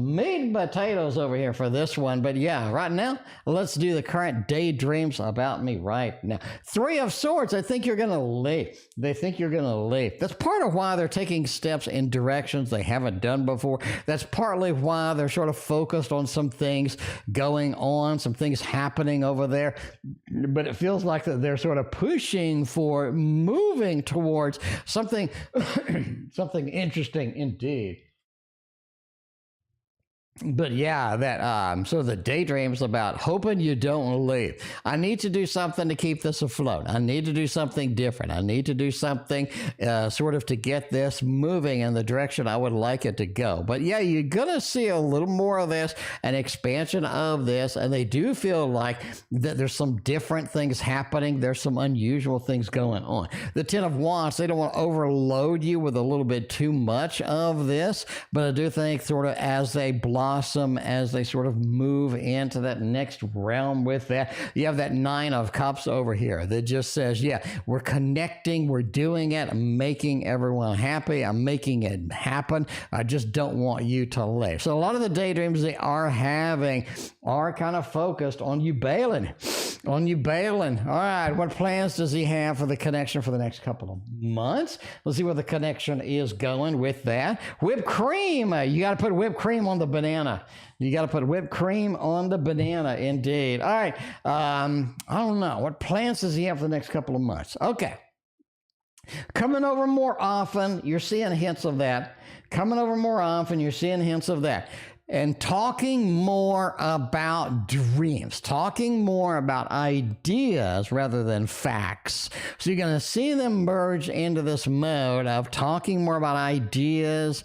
over here for this one. But yeah, right now, let's do the current daydreams about me right now. 3 of Swords. I think you're going to leave. They think you're going to leave. That's part of why they're taking steps in directions they haven't done before. That's partly why they're sort of focused on some things going on, some things happening over there. But it feels like that they're sort of pushing for moving towards something, something interesting indeed. But yeah, that so the daydreams about hoping you don't leave. I need to do something to keep this afloat. I need to do something different. I need to do something sort of to get this moving in the direction I would like it to go. But yeah, you're gonna see a little more of this, an expansion of this, and they do feel like that there's some different things happening. There's some unusual things going on. The Ten of Wands, they don't want to overload you with a little bit too much of this, but I do think sort of as they blossom, as they sort of move into that next realm with that, you have that Nine of Cups over here that just says, yeah, we're connecting, we're doing it, I'm making everyone happy, I'm making it happen, I just don't want you to leave. So a lot of the daydreams they are having are kind of focused on you bailing. On you bailing. All right, what plans does he have for the connection for the next couple of months? Let's see where the connection is going with that. Whipped cream. You got to put whipped cream on the banana. You got to put whipped cream on the banana, indeed. All right, I don't know. What plans does he have for the next couple of months? Okay. Coming over more often, you're seeing hints of that. Coming over more often, you're seeing hints of that. And talking more about dreams, talking more about ideas rather than facts. So you're going to see them merge into this mode of talking more about ideas,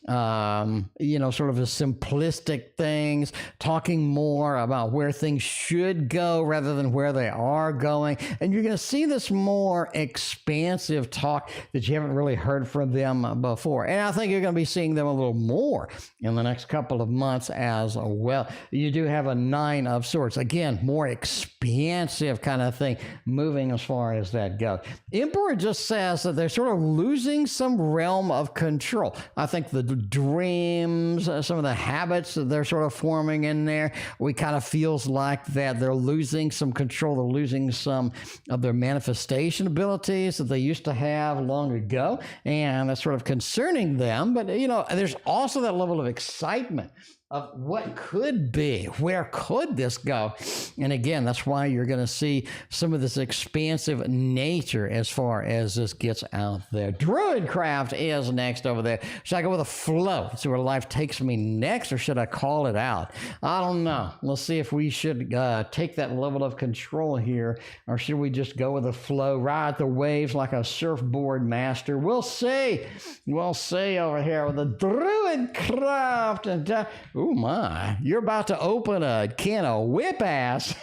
sort of the simplistic things, talking more about where things should go rather than where they are going. And you're going to see this more expansive talk that you haven't really heard from them before. And I think you're going to be seeing them a little more in the next couple of months as well. You do have a Nine of Swords. Again, more expansive kind of thing moving as far as that goes. Emperor just says that they're sort of losing some realm of control. I think the dreams, some of the habits that they're sort of forming in there, we kind of feels like that they're losing some control. They're losing some of their manifestation abilities that they used to have long ago. And that's sort of concerning them. But, there's also that level of excitement of what could be, where could this go? And again, that's why you're going to see some of this expansive nature as far as this gets out there. Druidcraft is next over there. Should I go with a flow? See where life takes me next, or should I call it out? I don't know. Let's see if we should take that level of control here, or should we just go with a flow, ride the waves like a surfboard master? We'll see. We'll see over here with the Druidcraft. And oh my, you're about to open a can of whip ass.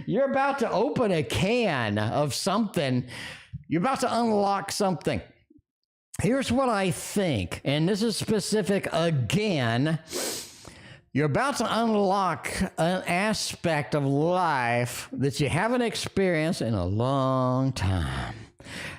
You're about to open a can of something. You're about to unlock something. Here's what I think, and this is specific again. You're about to unlock an aspect of life that you haven't experienced in a long time.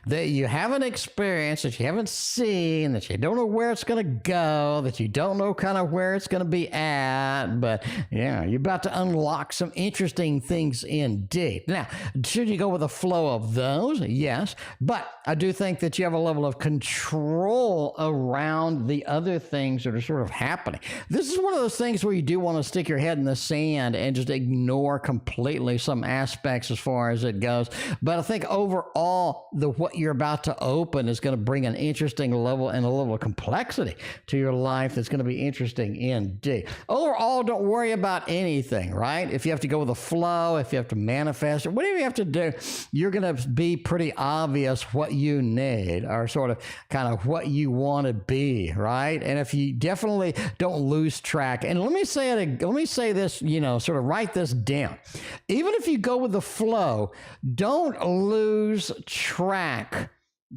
That you haven't experienced, that you haven't seen, that you don't know where it's going to go, that you don't know kind of where it's going to be at. But yeah, you're about to unlock some interesting things indeed. Now, should you go with the flow of those? Yes. But I do think that you have a level of control around the other things that are sort of happening. This is one of those things where you do want to stick your head in the sand and just ignore completely some aspects as far as it goes. But I think overall, what you're about to open is going to bring an interesting level and a level of complexity to your life that's going to be interesting indeed. Overall, don't worry about anything, right? If you have to go with the flow, if you have to manifest, or whatever you have to do, you're going to be pretty obvious what you need, or sort of kind of what you want to be, right? And if you definitely don't lose track, and let me say this, sort of write this down. Even if you go with the flow, don't lose track.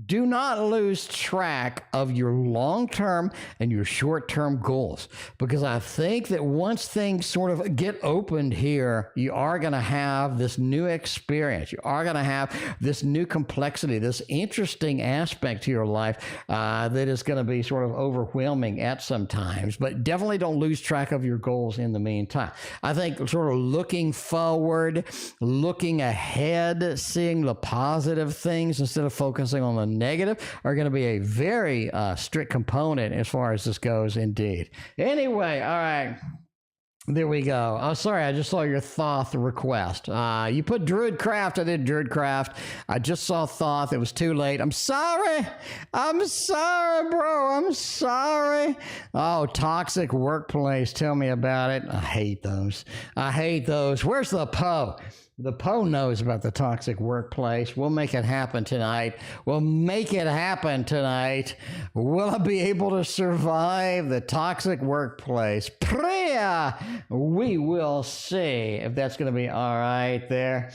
Do not lose track of your long-term and your short-term goals, because I think that once things sort of get opened here, you are going to have this new experience. You are going to have this new complexity, this interesting aspect to your life that is going to be sort of overwhelming at some times, but definitely don't lose track of your goals in the meantime. I think sort of looking forward, looking ahead, seeing the positive things instead of focusing on the negative are going to be a very strict component as far as this goes indeed. Anyway, all right. There we go. Oh, sorry, I just saw your Thoth request. You put Druidcraft. I did Druidcraft. I just saw Thoth. It was too late. I'm sorry. I'm sorry, bro. I'm sorry. Oh, toxic workplace. Tell me about it. I hate those. I hate those. Where's the Poe? The Poe knows about the toxic workplace. We'll make it happen tonight. We'll make it happen tonight. Will I be able to survive the toxic workplace? Priya! We will see if that's going to be all right there.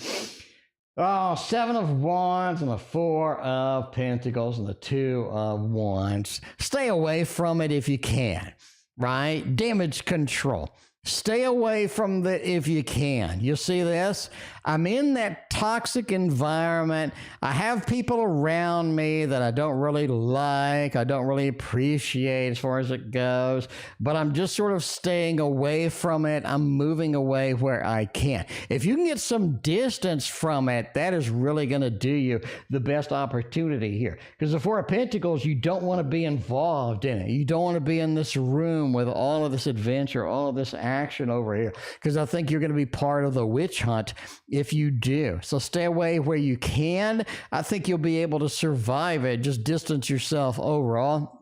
Oh, 7 of Wands and the 4 of Pentacles and the 2 of Wands. Stay away from it if you can, right? Damage control. Stay away from it if you can. You see this? I'm in that toxic environment. I have people around me that I don't really like, I don't really appreciate as far as it goes, but I'm just sort of staying away from it. I'm moving away where I can. If you can get some distance from it, that is really going to do you the best opportunity here. Because the 4 of Pentacles, you don't want to be involved in it. You don't want to be in this room with all of this adventure, all of this action over here, because I think you're going to be part of the witch hunt if you do. So stay away where you can. I think you'll be able to survive it. Just distance yourself overall.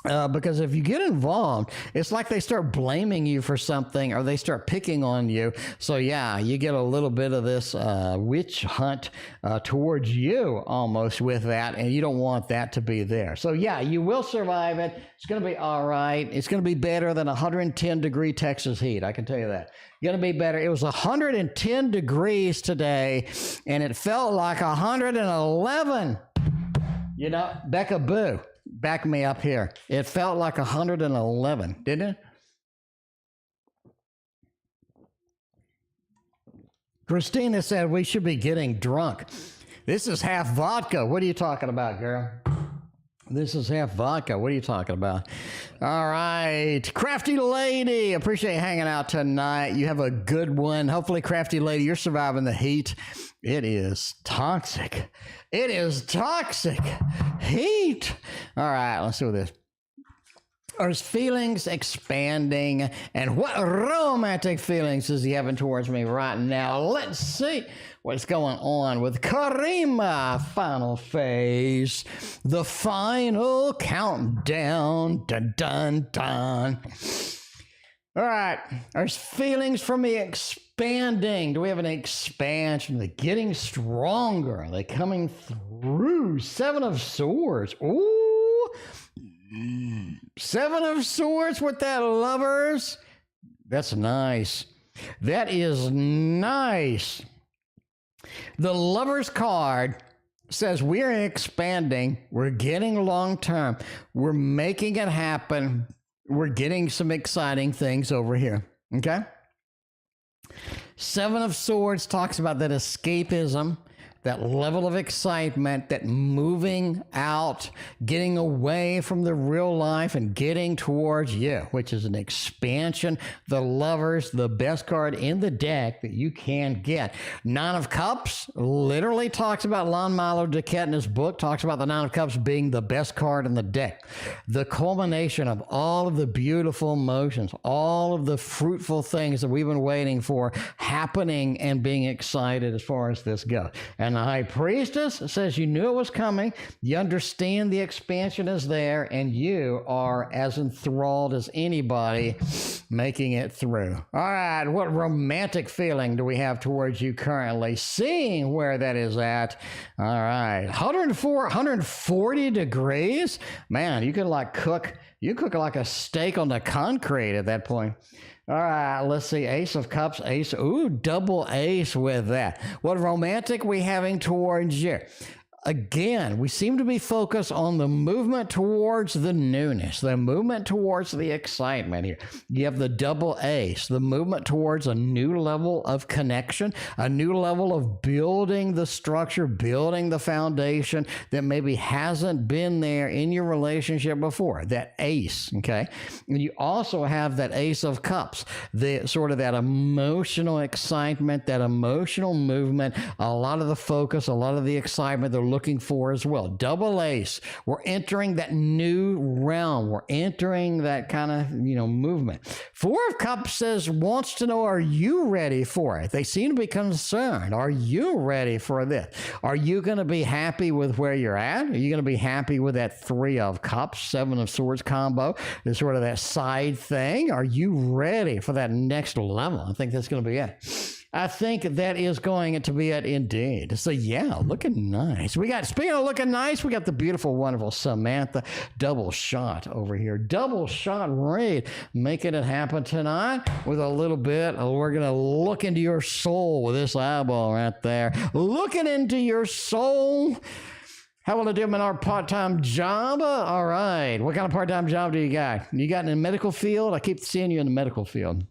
Because if you get involved, it's like they start blaming you for something or they start picking on you. So yeah, you get a little bit of this witch hunt towards you almost with that, and you don't want that to be there. So yeah, you will survive it. It's going to be all right. It's going to be better than 110-degree Texas heat. I can tell you that. Going to be better. It was 110 degrees today, and it felt like 111. You know, BecaBoo. Back me up here. It felt like 111, didn't it? Christina said we should be getting drunk. This is half vodka. What are you talking about, girl? This is half vodka. What are you talking about? All right. Crafty Lady, appreciate you hanging out tonight. You have a good one. Hopefully, Crafty Lady, you're surviving the heat. It is toxic. It is toxic heat. All right, let's do this. Are his feelings expanding? And what romantic feelings is he having towards me right now? Let's see what's going on with Karima. Final phase. The final countdown. Dun, dun, dun. All right. Are his feelings for me expanding? Do we have an expansion? They're getting stronger. Are they coming through? 7 of Swords. Ooh. 7 of Swords with that Lovers. That's nice. That is nice. The Lovers card says we're expanding. We're getting long term. We're making it happen. We're getting some exciting things over here. Okay? 7 of Swords talks about that escapism, that level of excitement, that moving out, getting away from the real life and getting towards you, which is an expansion. The Lovers, the best card in the deck that you can get. 9 of Cups literally talks about Lon Milo DuQuette in his book, talks about the 9 of Cups being the best card in the deck. The culmination of all of the beautiful emotions, all of the fruitful things that we've been waiting for happening and being excited as far as this goes. And the High Priestess says you knew it was coming, you understand the expansion is there, and you are as enthralled as anybody making it through. All right, what romantic feeling do we have towards you currently? Seeing where that is at. All right, 140 degrees? Man, you could like cook like a steak on the concrete at that point. All right, let's see. Ace of Cups, Ace. Ooh, double ace with that. What romantic we having towards you? Again, we seem to be focused on the movement towards the newness, the movement towards the excitement here. You have the double ace, the movement towards a new level of connection, a new level of building the structure, building the foundation that maybe hasn't been there in your relationship before. That ace, okay? And you also have that Ace of Cups, the sort of that emotional excitement, that emotional movement, a lot of the focus, a lot of the excitement, the looking for as well. Double ace. We're entering that new realm. We're entering that kind of, movement. Four of Cups says, wants to know, are you ready for it? They seem to be concerned. Are you ready for this? Are you going to be happy with where you're at? Are you going to be happy with that Three of Cups, Seven of Swords combo? Is sort of that side thing. Are you ready for that next level? I think that's going to be it. I think that is going to be it indeed. So yeah, looking nice. Speaking of looking nice, we got the beautiful, wonderful Samantha double shot over here. Double shot Reed, making it happen tonight with a little bit. We're going to look into your soul with this eyeball right there. Looking into your soul. How will I do in our part-time job? All right. What kind of part-time job do you got? You got in the medical field? I keep seeing you in the medical field.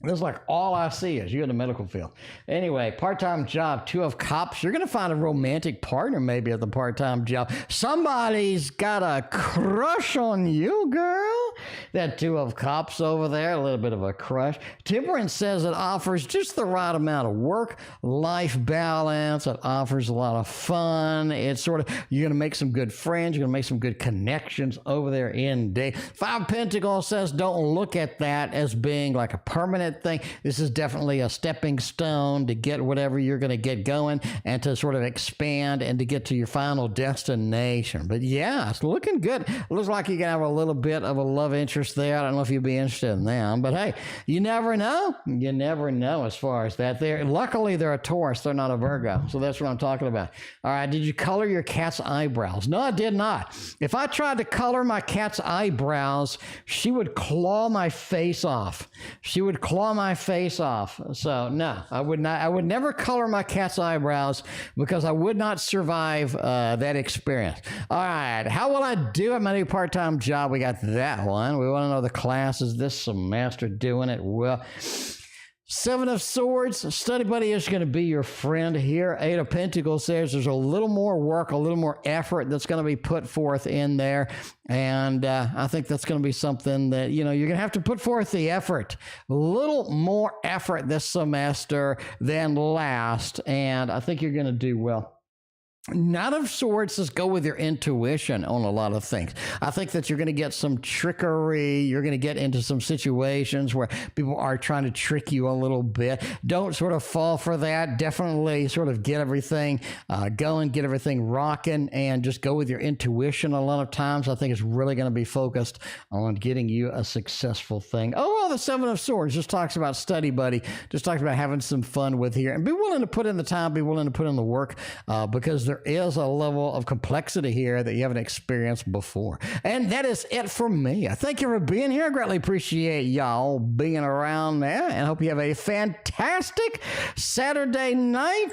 This is like all I see is you in the medical field. Anyway, part-time job, Two of Cups. You're going to find a romantic partner maybe at the part-time job. Somebody's got a crush on you, girl. That Two of Cups over there, a little bit of a crush. Temperance says it offers just the right amount of work-life balance. It offers a lot of fun. It's sort of, you're going to make some good friends. You're going to make some good connections over there indeed. Five of Pentacles says don't look at that as being like a permanent thing. This is definitely a stepping stone to get whatever you're going to get going and to sort of expand and to get to your final destination. But yeah, it's looking good. It looks like you're going to have a little bit of a love interest there. I don't know if you'd be interested in them, but hey, you never know. You never know as far as that. Luckily, they're a Taurus. They're not a Virgo. So that's what I'm talking about. All right. Did you color your cat's eyebrows? No, I did not. If I tried to color my cat's eyebrows, she would claw my face off. She would claw my face off. So no, I would not. I would never color my cat's eyebrows because I would not survive that experience. All right, how will I do at my new part-time job? We got that one. We want to know the classes this semester doing it well. Seven of Swords, study buddy is going to be your friend here. Eight of Pentacles says there's a little more work, a little more effort that's going to be put forth in there. And I think that's going to be something that, you're going to have to put forth the effort. A little more effort this semester than last. And I think you're going to do well. Knight of Swords says go with your intuition on a lot of things. I think that you're going to get some trickery. You're going to get into some situations where people are trying to trick you a little bit. Don't sort of fall for that. Definitely sort of get everything going, get everything rocking, and just go with your intuition a lot of times. I think it's really going to be focused on getting you a successful thing. Oh, well, the Seven of Swords just talks about study buddy, just talks about having some fun with here. And be willing to put in the time, be willing to put in the work because there is a level of complexity here that you haven't experienced before. And that is it for me. I thank you for being here. I greatly appreciate y'all being around there and hope you have a fantastic Saturday night.